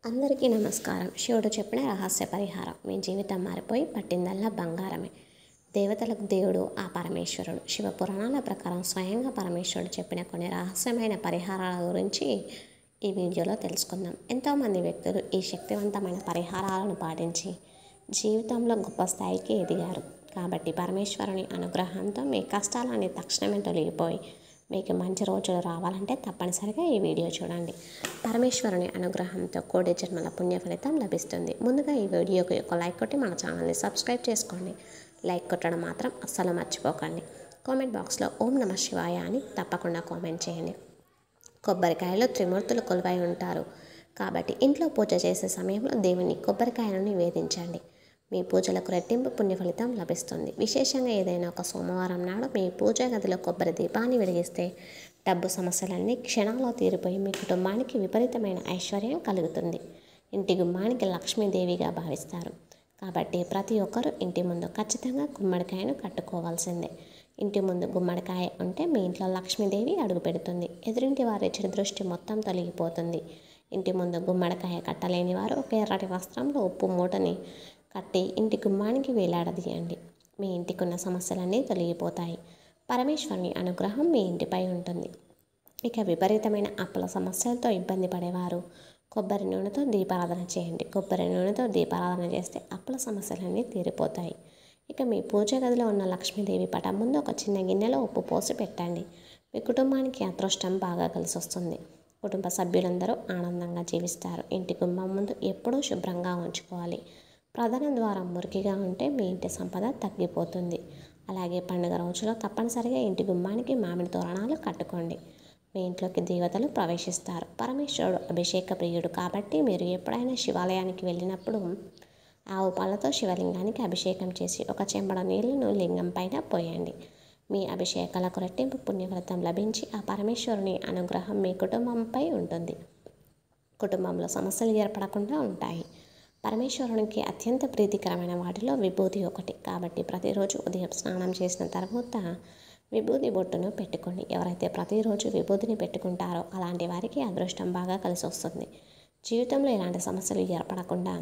అందరికీ నమస్కారం. శివుడు చెప్పిన రహస్య పరిహారం. మీ జీవితం మారిపోయి పట్టిందల్లా బంగారమే. దేవతలకు దేవుడు ఆ పరమేశ్వరుడు. శివ పురాణాల ప్రకారం స్వయంగా పరమేశ్వరుడు చెప్పిన కొన్ని రహస్యమైన పరిహారాల గురించి ఈ వీడియోలో తెలుసుకుందాం. ఎంతోమంది వ్యక్తులు ఈ శక్తివంతమైన పరిహారాలను పాటించి జీవితంలో గొప్ప స్థాయికి ఎదిగారు. కాబట్టి పరమేశ్వరుని అనుగ్రహంతో మీ కష్టాలన్నీ తక్షణమే తొలగిపోయి మీకు మంచి రోజులు రావాలంటే తప్పనిసరిగా ఈ వీడియో చూడండి. పరమేశ్వరుని అనుగ్రహంతో కోటి జన్మల పుణ్య ఫలితం లభిస్తుంది. ముందుగా ఈ వీడియోకి ఒక లైక్ కొట్టి మన ఛానల్ని సబ్స్క్రైబ్ చేసుకోండి. లైక్ కొట్టడం మాత్రం అస్సలు మర్చిపోకండి. కామెంట్ బాక్స్లో ఓం నమః శివాయ అని తప్పకుండా కామెంట్ చేయండి. కొబ్బరికాయలో త్రిమూర్తులు కొలువై ఉంటారు కాబట్టి ఇంట్లో పూజ చేసే సమయంలో దేవుని కొబ్బరికాయలను నివేదించండి. మీ పూజలకు రెట్టింపు పుణ్య ఫలితం లభిస్తుంది. విశేషంగా ఏదైనా ఒక సోమవారం నాడు మీ పూజా గదిలో కొబ్బరి దీపాన్ని వెలిగిస్తే డబ్బు సమస్యలన్నీ క్షణాల్లో తీరిపోయి మీ కుటుంబానికి విపరీతమైన ఐశ్వర్యం కలుగుతుంది. ఇంటి గుమ్మానికి లక్ష్మీదేవిగా భావిస్తారు కాబట్టి ప్రతి ఒక్కరూ ఇంటి ముందు ఖచ్చితంగా గుమ్మడికాయను కట్టుకోవాల్సిందే. ఇంటి ముందు గుమ్మడికాయ ఉంటే మీ ఇంట్లో లక్ష్మీదేవి అడుగు పెడుతుంది. ఎదురింటి వారి చెడు దృష్టి మొత్తం తొలగిపోతుంది. ఇంటి ముందు గుమ్మడికాయ కట్టలేని వారు ఒక ఎర్రటి వస్త్రంలో ఉప్పు మూటని కట్టి ఇంటి గుమ్మానికి వేలాడదీయండి. మీ ఇంటికి ఉన్న సమస్యలన్నీ తొలగిపోతాయి. పరమేశ్వరుని అనుగ్రహం మీ ఇంటిపై ఉంటుంది. ఇక విపరీతమైన అప్పుల సమస్యలతో ఇబ్బంది పడేవారు కొబ్బరి నూనెతో దీపారాధన చేయండి. కొబ్బరి నూనెతో దీపారాధన చేస్తే అప్పుల సమస్యలన్నీ తీరిపోతాయి. ఇక మీ పూజ గదిలో ఉన్న లక్ష్మీదేవి పటం ముందు ఒక చిన్న గిన్నెలో ఉప్పు పోసి పెట్టండి. మీ కుటుంబానికి అదృష్టం బాగా కలిసి వస్తుంది. కుటుంబ సభ్యులందరూ ఆనందంగా జీవిస్తారు. ఇంటి గుమ్మం ముందు ఎప్పుడూ శుభ్రంగా ఉంచుకోవాలి. ప్రధాన ద్వారం మురికిగా ఉంటే మీ ఇంటి సంపద తగ్గిపోతుంది. అలాగే పండుగ రోజులో తప్పనిసరిగా ఇంటి గుమ్మానికి మామిడి తోరణాలు కట్టుకోండి. మీ ఇంట్లోకి దేవతలు ప్రవేశిస్తారు. పరమేశ్వరుడు అభిషేక ప్రియుడు కాబట్టి మీరు ఎప్పుడైనా శివాలయానికి వెళ్ళినప్పుడు ఆవు పాలతో శివలింగానికి అభిషేకం చేసి ఒక చెంబడ నీళ్లను లింగం పైన పోయండి. మీ అభిషేకాలకు రెట్టింపు పుణ్యఫలితం లభించి ఆ పరమేశ్వరుని అనుగ్రహం మీ కుటుంబంపై ఉంటుంది. కుటుంబంలో సమస్యలు ఏర్పడకుండా ఉంటాయి. పరమేశ్వరునికి అత్యంత ప్రీతికరమైన వాటిలో విభూతి ఒకటి కాబట్టి ప్రతిరోజు ఉదయం స్నానం చేసిన తర్వాత విభూతి బొట్టును పెట్టుకోండి. ఎవరైతే ప్రతిరోజు విభూతిని పెట్టుకుంటారో అలాంటి వారికి అదృష్టం బాగా కలిసి వస్తుంది. జీవితంలో ఎలాంటి సమస్యలు ఏర్పడకుండా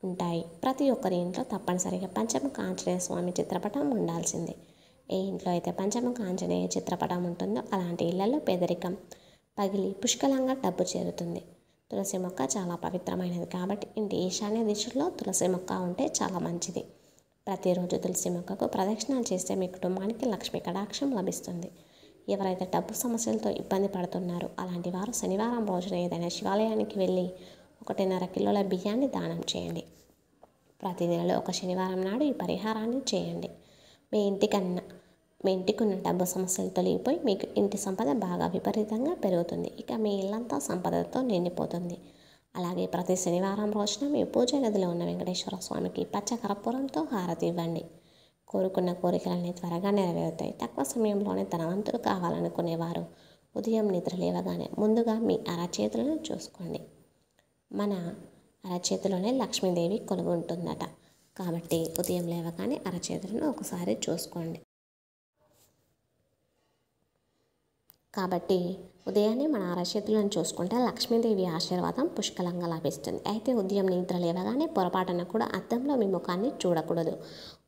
ఉంటాయి. ప్రతి ఒక్కరి ఇంట్లో తప్పనిసరిగా పంచముఖ ఆంజనేయ స్వామి చిత్రపటం ఉండాల్సిందే. ఏ ఇంట్లో అయితే పంచముఖ ఆంజనేయ చిత్రపటం ఉంటుందో అలాంటి ఇళ్లలో పేదరికం పగిలి పుష్కలంగా డబ్బు చేరుతుంది. తులసి మొక్క చాలా పవిత్రమైనది కాబట్టి ఇంటి ఈశాన్య దిశలో తులసి మొక్క ఉంటే చాలా మంచిది. ప్రతిరోజు తులసి మొక్కకు ప్రదక్షిణాలు చేస్తే మీ కుటుంబానికి లక్ష్మీ కటాక్షం లభిస్తుంది. ఎవరైతే డబ్బు సమస్యలతో ఇబ్బంది పడుతున్నారో అలాంటి వారు శనివారం రోజున ఏదైనా శివాలయానికి వెళ్ళి 1.5 కిలోల బియ్యాన్ని దానం చేయండి. ప్రతి నెలలో ఒక శనివారం నాడు ఈ పరిహారాన్ని చేయండి. మీ ఇంటికి ఉన్న డబ్బు సమస్యలు తొలగిపోయి మీకు ఇంటి సంపద బాగా విపరీతంగా పెరుగుతుంది. ఇక మీ ఇల్లంతా సంపదతో నిండిపోతుంది. అలాగే ప్రతి శనివారం రోజున మీ పూజ గదిలో ఉన్న వెంకటేశ్వర స్వామికి పచ్చ కర్పూరంతో హారతి ఇవ్వండి. కోరుకున్న కోరికలన్నీ త్వరగా నెరవేరుతాయి. తక్కువ సమయంలోనే ధనవంతులు కావాలనుకునేవారు ఉదయం నిద్ర లేవగానే ముందుగా మీ అరచేతులను చూసుకోండి. మన అరచేతిలోనే లక్ష్మీదేవి కొలువు ఉంటుందట కాబట్టి ఉదయం లేవగానే అరచేతులను ఒకసారి చూసుకోండి. కాబట్టి ఉదయాన్నే మన అరచేతులను చూసుకుంటే లక్ష్మీదేవి ఆశీర్వాదం పుష్కలంగా లభిస్తుంది. అయితే ఉదయం నిద్ర లేవగానే పొరపాటున కూడా అద్దంలో మీ ముఖాన్ని చూడకూడదు.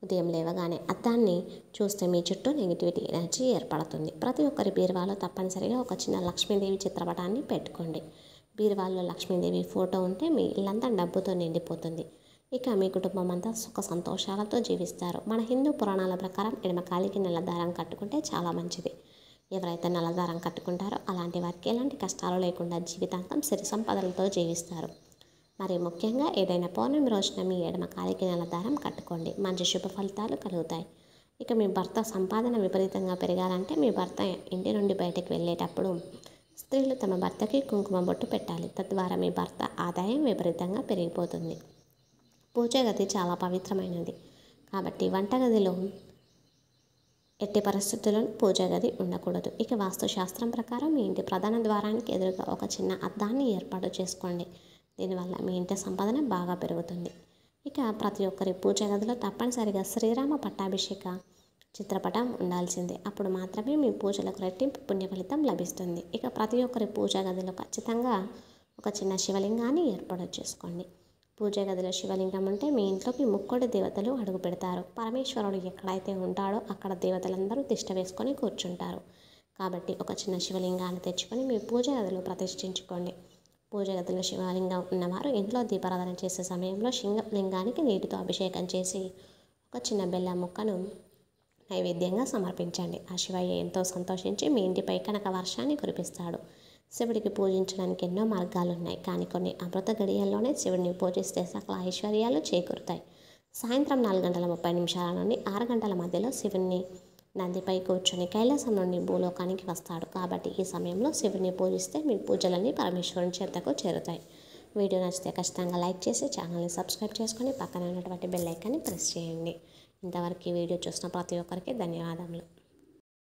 ఉదయం లేవగానే అద్దాన్ని చూస్తే మీ చుట్టూ నెగిటివిటీ ఎనర్జీ ఏర్పడుతుంది. ప్రతి ఒక్కరి బీరువాలో తప్పనిసరిగా ఒక చిన్న లక్ష్మీదేవి చిత్రపటాన్ని పెట్టుకోండి. బీరువాలో లక్ష్మీదేవి ఫోటో ఉంటే మీ ఇల్లంతా డబ్బుతో నిండిపోతుంది. ఇక మీ కుటుంబం అంతా సుఖ సంతోషాలతో జీవిస్తారు. మన హిందూ పురాణాల ప్రకారం ఎడమ కాలికి నల్ల దారం కట్టుకుంటే చాలా మంచిది. ఎవరైతే నల్లదారం కట్టుకుంటారో అలాంటి వారికి ఎలాంటి కష్టాలు లేకుండా జీవితాంతం సిరి సంపదలతో జీవిస్తారు. మరి ముఖ్యంగా ఏదైనా పౌర్ణమి రోజున మీ ఎడమ కాలికి నల్లదారం కట్టుకోండి. మంచి శుభ ఫలితాలు కలుగుతాయి. ఇక మీ భర్త సంపాదన విపరీతంగా పెరగాలంటే మీ భర్త ఇంటి నుండి బయటకు వెళ్ళేటప్పుడు స్త్రీలు తమ భర్తకి కుంకుమ బొట్టు పెట్టాలి. తద్వారా మీ భర్త ఆదాయం విపరీతంగా పెరిగిపోతుంది. పూజ గది చాలా పవిత్రమైనది కాబట్టి వంటగదిలో ఎట్టి పరిస్థితుల్లో పూజా గది ఉండకూడదు. ఇక వాస్తుశాస్త్రం ప్రకారం మీ ఇంటి ప్రధాన ద్వారానికి ఎదురుగా ఒక చిన్న అద్దాన్ని ఏర్పాటు చేసుకోండి. దీనివల్ల మీ ఇంటి సంపాదన బాగా పెరుగుతుంది. ఇక ప్రతి ఒక్కరి పూజా గదిలో తప్పనిసరిగా శ్రీరామ పట్టాభిషేక చిత్రపటం ఉండాల్సిందే. అప్పుడు మాత్రమే మీ పూజలకు రెట్టింపు పుణ్య ఫలితం లభిస్తుంది. ఇక ప్రతి ఒక్కరి పూజా గదిలో ఖచ్చితంగా ఒక చిన్న శివలింగాన్ని ఏర్పాటు చేసుకోండి. పూజ గదిలో శివలింగం ఉంటే మీ ఇంట్లోకి ముక్కోటి దేవతలు అడుగు పెడతారు. పరమేశ్వరుడు ఎక్కడైతే ఉంటాడో అక్కడ దేవతలందరూ తిష్ట వేసుకొని కూర్చుంటారు. కాబట్టి ఒక చిన్న శివలింగాన్ని తెచ్చుకొని మీ పూజ గదిలో ప్రతిష్ఠించుకోండి. పూజ గదిలో శివలింగం ఉన్నవారు ఇంట్లో దీపారాధన చేసే సమయంలో శివలింగానికి నీటితో అభిషేకం చేసి ఒక చిన్న బెల్లం ముక్కను నైవేద్యంగా సమర్పించండి. ఆ శివయ్య ఎంతో సంతోషించి మీ ఇంటిపై కనక వర్షాన్ని కురిపిస్తాడు. శివుడికి పూజించడానికి ఎన్నో మార్గాలు ఉన్నాయి, కానీ కొన్ని అమృత గడియల్లోనే శివుడిని పూజిస్తే సకల ఐశ్వర్యాలు చేకూరుతాయి. సాయంత్రం 4:30 నుండి 6 గంటల మధ్యలో శివుని నందిపై కూర్చొని కైలాసం నుండి భూలోకానికి వస్తాడు. కాబట్టి ఈ సమయంలో శివుని పూజిస్తే మీ పూజలన్నీ పరమేశ్వరుని చెంతకు చేరుతాయి. వీడియో నచ్చితే ఖచ్చితంగా లైక్ చేసి ఛానల్ని సబ్స్క్రైబ్ చేసుకొని పక్కన ఉన్నటువంటి బెల్ ఐకాన్ని ప్రెస్ చేయండి. ఇంతవరకు ఈ వీడియో చూసిన ప్రతి ఒక్కరికి ధన్యవాదములు.